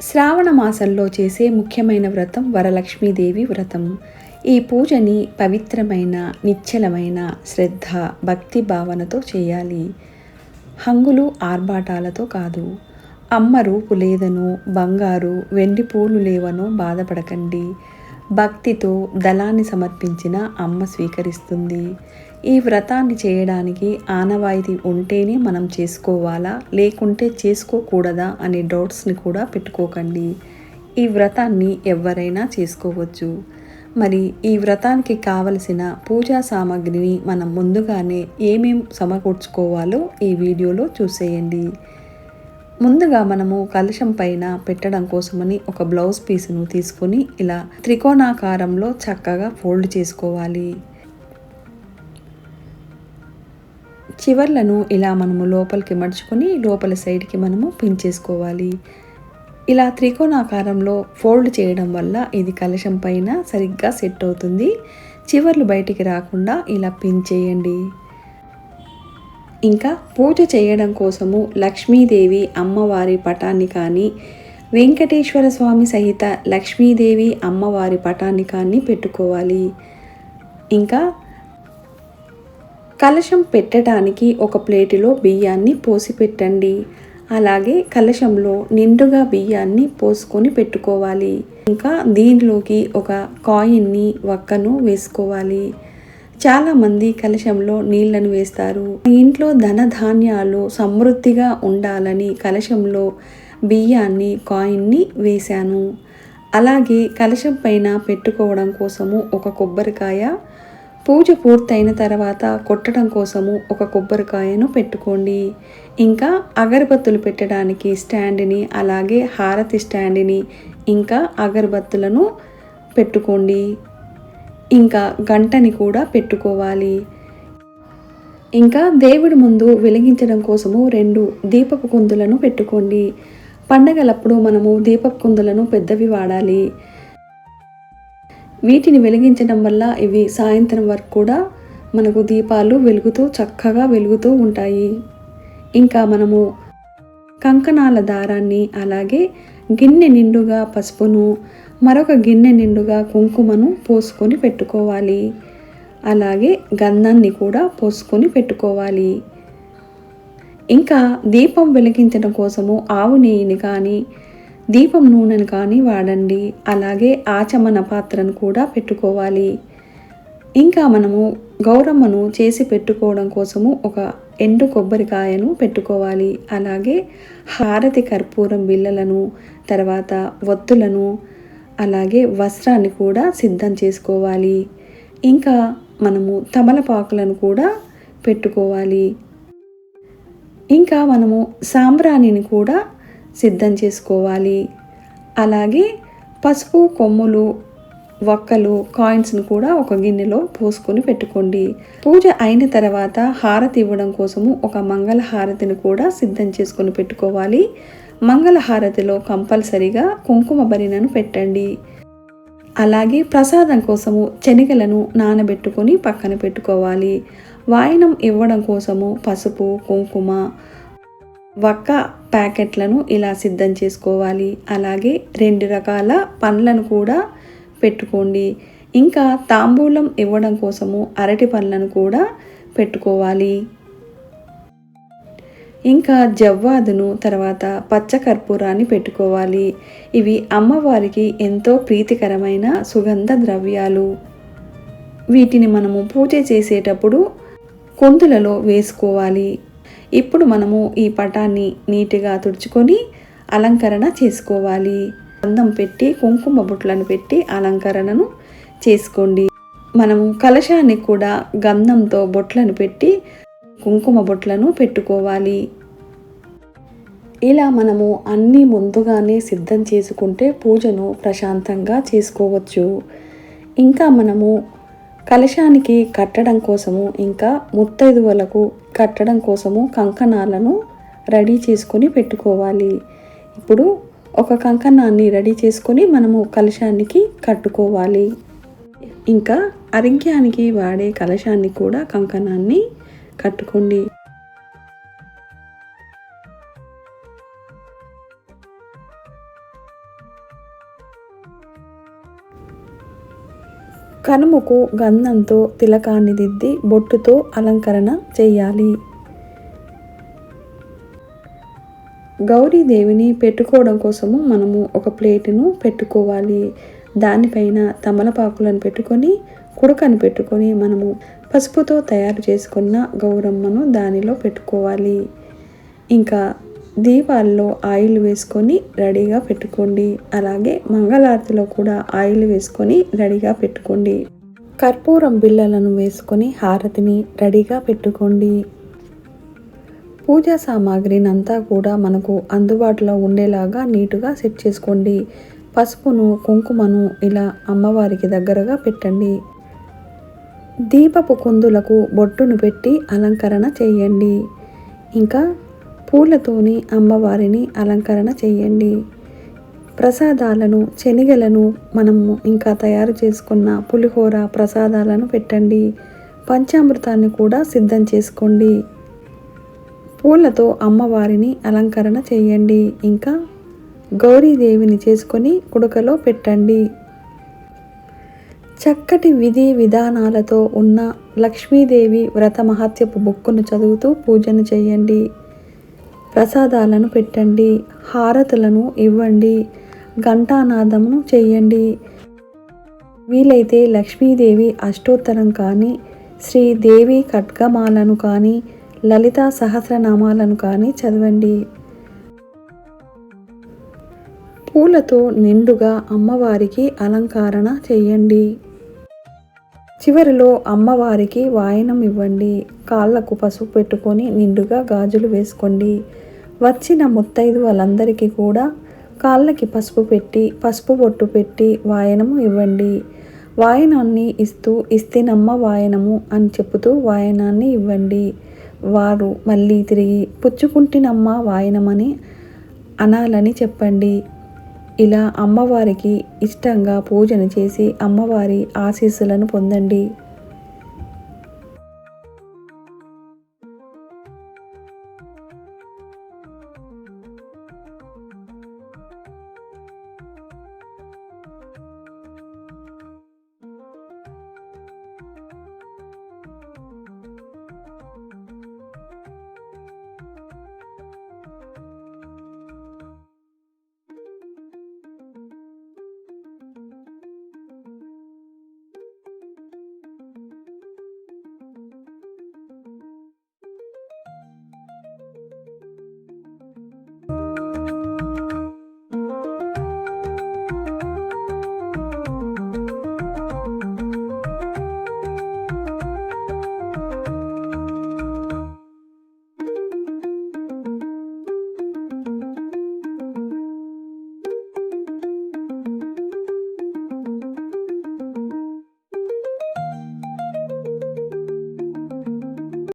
శ్రావణ మాసంలో చేసే ముఖ్యమైన వ్రతం వరలక్ష్మీదేవి వ్రతం. ఈ పూజని పవిత్రమైన, నిశ్చలమైన శ్రద్ధ, భక్తి భావనతో చేయాలి. హంగులు ఆర్భాటాలతో కాదు. అమ్మ రూపు లేదనో, బంగారు వెండి పూలు లేవనో బాధపడకండి. భక్తితో దళాన్ని సమర్పించిన అమ్మ స్వీకరిస్తుంది. ఈ వ్రతాన్ని చేయడానికి ఆనవాయితీ ఉంటేనే మనం చేసుకోవాలా, లేకుంటే చేసుకోకూడదా అనే డౌట్స్ని కూడా పెట్టుకోకండి. ఈ వ్రతాన్ని ఎవరైనా చేసుకోవచ్చు. మరి ఈ వ్రతానికి కావలసిన పూజా సామాగ్రిని మనం ముందుగానే ఏమేం సమకూర్చుకోవాలో ఈ వీడియోలో చూసేయండి. ముందుగా మనము కలశం పైన పెట్టడం కోసమని ఒక బ్లౌజ్ పీస్ను తీసుకొని ఇలా త్రికోణాకారంలో చక్కగా ఫోల్డ్ చేసుకోవాలి. చివర్లను ఇలా మనము లోపలికి మడుచుకొని లోపల సైడ్కి మనము పిన్ చేసుకోవాలి. ఇలా త్రికోణాకారంలో ఫోల్డ్ చేయడం వల్ల ఇది కలశం పైన సరిగ్గా సెట్ అవుతుంది. చివర్లు బయటికి రాకుండా ఇలా పిన్ చేయండి. ఇంకా పూజ చేయడం కోసము లక్ష్మీదేవి అమ్మవారి పటాన్ని కానీ, వెంకటేశ్వర స్వామి సహిత లక్ష్మీదేవి అమ్మవారి పటాన్ని కానీ పెట్టుకోవాలి. ఇంకా కలశం పెట్టడానికి ఒక ప్లేటులో బియ్యాన్ని పోసి పెట్టండి. అలాగే కలశంలో నిండుగా బియ్యాన్ని పోసుకొని పెట్టుకోవాలి. ఇంకా దీనిలోకి ఒక కాయిన్ని, వక్కను వేసుకోవాలి. చాలామంది కలశంలో నీళ్లను వేస్తారు. ఇంట్లో ధనధాన్యాలు సమృద్ధిగా ఉండాలని కలశంలో బియ్యాన్ని, కాయిన్ని వేశాను. అలాగే కలశం పైన పెట్టుకోవడం కోసము ఒక కొబ్బరికాయ, పూజ పూర్తయిన తర్వాత కొట్టడం కోసము ఒక కొబ్బరికాయను పెట్టుకోండి. ఇంకా అగరబత్తులు పెట్టడానికి స్టాండ్ని, అలాగే హారతి స్టాండ్ని, ఇంకా అగరబత్తులను పెట్టుకోండి. ఇంకా గంటని కూడా పెట్టుకోవాలి. ఇంకా దేవుడి ముందు వెలిగించడం కోసము 2 దీపపు కుందులను పెట్టుకోండి. పండగలప్పుడు మనము దీపపు కుందులను పెద్దవి వాడాలి. వీటిని వెలిగించడం వల్ల ఇవి సాయంత్రం వరకు కూడా మనకు దీపాలు చక్కగా వెలుగుతూ ఉంటాయి. ఇంకా మనము కంకణాల దారాన్ని, అలాగే గిన్నె నిండుగా పసుపును, మరొక గిన్నె నిండుగా కుంకుమను పోసుకొని పెట్టుకోవాలి. అలాగే గంధాన్ని కూడా పోసుకొని పెట్టుకోవాలి. ఇంకా దీపం వెలిగించడం కోసము ఆవు నెయ్యిని కానీ, దీపం నూనెను కానీ వాడండి. అలాగే ఆచమన పాత్రను కూడా పెట్టుకోవాలి. ఇంకా మనము గౌరమ్మను చేసి పెట్టుకోవడం కోసము ఒక ఎండు కొబ్బరికాయను పెట్టుకోవాలి. అలాగే హారతి కర్పూరం బిళ్ళలను, తర్వాత ఒత్తులను, అలాగే వస్త్రాన్ని కూడా సిద్ధం చేసుకోవాలి. ఇంకా మనము తమలపాకులను కూడా పెట్టుకోవాలి. ఇంకా మనము సాంబ్రాణిని కూడా సిద్ధం చేసుకోవాలి. అలాగే పసుపు కొమ్ములు, వక్కలు, కాయిన్స్ను కూడా ఒక గిన్నెలో పోసుకొని పెట్టుకోండి. పూజ అయిన తర్వాత హారతి ఇవ్వడం కోసము ఒక మంగళ హారతిని కూడా సిద్ధం చేసుకొని పెట్టుకోవాలి. మంగళ హారతిలో కంపల్సరిగా కుంకుమ బరినను పెట్టండి. అలాగే ప్రసాదం కోసము శనగలను నానబెట్టుకొని పక్కన పెట్టుకోవాలి. వాయనం ఇవ్వడం కోసము పసుపు, కుంకుమ, వక్క ప్యాకెట్లను ఇలా సిద్ధం చేసుకోవాలి. అలాగే 2 రకాల పండ్లను కూడా పెట్టుకోండి. ఇంకా తాంబూలం ఇవ్వడం కోసము అరటి పండ్లను కూడా పెట్టుకోవాలి. ఇంకా జవ్వాదును, తర్వాత పచ్చకర్పూరాన్ని పెట్టుకోవాలి. ఇవి అమ్మవారికి ఎంతో ప్రీతికరమైన సుగంధ ద్రవ్యాలు. వీటిని మనము పూజ చేసేటప్పుడు కుందులలో వేసుకోవాలి. ఇప్పుడు మనము ఈ పటాన్ని నీట్గా తుడుచుకొని అలంకరణ చేసుకోవాలి. గంధం పెట్టి, కుంకుమ బొట్లను పెట్టి అలంకరణను చేసుకోండి. మనము కలశాన్ని కూడా గంధంతో బొట్లను పెట్టి కుంకుమ బొట్లను పెట్టుకోవాలి. ఇలా మనము అన్నీ ముందుగానే సిద్ధం చేసుకుంటే పూజను ప్రశాంతంగా చేసుకోవచ్చు. ఇంకా మనము కలశానికి కట్టడం కోసము, ఇంకా ముత్తైదువులకు కట్టడం కోసము కంకణాలను రెడీ చేసుకొని పెట్టుకోవాలి. ఇప్పుడు ఒక కంకణాన్ని రెడీ చేసుకొని మనము కలశానికి కట్టుకోవాలి. ఇంకా అరిగ్యానికి వాడే కలశాన్ని కూడా కంకణాన్ని కట్టుకోండి. కనుముకు గంధంతో తిలకాన్ని దిద్ది బొట్టుతో అలంకరణ చేయాలి. గౌరీదేవిని పెట్టుకోవడం కోసము మనము ఒక ప్లేటును పెట్టుకోవాలి. దానిపైన తమలపాకులను పెట్టుకొని కుడకను పెట్టుకొని మనము పసుపుతో తయారు చేసుకున్న గౌరమ్మను దానిలో పెట్టుకోవాలి. ఇంకా దీపాల్లో ఆయిల్ వేసుకొని రెడీగా పెట్టుకోండి. అలాగే మంగళారతిలో కూడా ఆయిల్ వేసుకొని రెడీగా పెట్టుకోండి. కర్పూరం బిళ్ళలను వేసుకొని హారతిని రెడీగా పెట్టుకోండి. పూజా సామాగ్రిని అంతా కూడా మనకు అందుబాటులో ఉండేలాగా నీటుగా సెట్ చేసుకోండి. పసుపును కుంకుమను ఇలా అమ్మవారికి దగ్గరగా పెట్టండి. దీపపు కుందులకు బొట్టును పెట్టి అలంకరణ చేయండి. ఇంకా పూలతోని అమ్మవారిని అలంకరణ చేయండి. ప్రసాదాలను శనగలను మనము ఇంకా తయారు చేసుకున్న పులిహోర ప్రసాదాలను పెట్టండి. పంచామృతాన్ని కూడా సిద్ధం చేసుకోండి. పూలతో అమ్మవారిని అలంకరణ చేయండి. ఇంకా గౌరీదేవిని చేసుకొని కుడకలో పెట్టండి. చక్కటి విధి విధానాలతో ఉన్న లక్ష్మీదేవి వ్రత మహత్యపు బుక్కును చదువుతూ పూజను చేయండి. ప్రసాదాలను పెట్టండి. హారతులను ఇవ్వండి. ఘంటానాదమును చేయండి. వీలైతే లక్ష్మీదేవి అష్టోత్తరం కానీ, శ్రీదేవి ఖడ్గమాలను కానీ, లలితా సహస్రనామాలను కానీ చదవండి. పూలతో నిండుగా అమ్మవారికి అలంకరణ చేయండి. చివరిలో అమ్మవారికి వాయనం ఇవ్వండి. కాళ్ళకు పసుపు పెట్టుకొని నిండుగా గాజులు వేసుకోండి. వచ్చిన ముత్తైదువులందరికీ కూడా కాళ్ళకి పసుపు పెట్టి పసుపు బొట్టు పెట్టి వాయనము ఇవ్వండి. వాయనాన్ని ఇస్తూ ఇస్తేనమ్మ వాయనము అని చెబుతూ వాయనాన్ని ఇవ్వండి. వారు మళ్ళీ తిరిగి పుచ్చుకుంటినమ్మ వాయనమని అనాలని చెప్పండి. ఇలా అమ్మవారికి ఇష్టంగా పూజను చేసి అమ్మవారి ఆశీస్సులను పొందండి.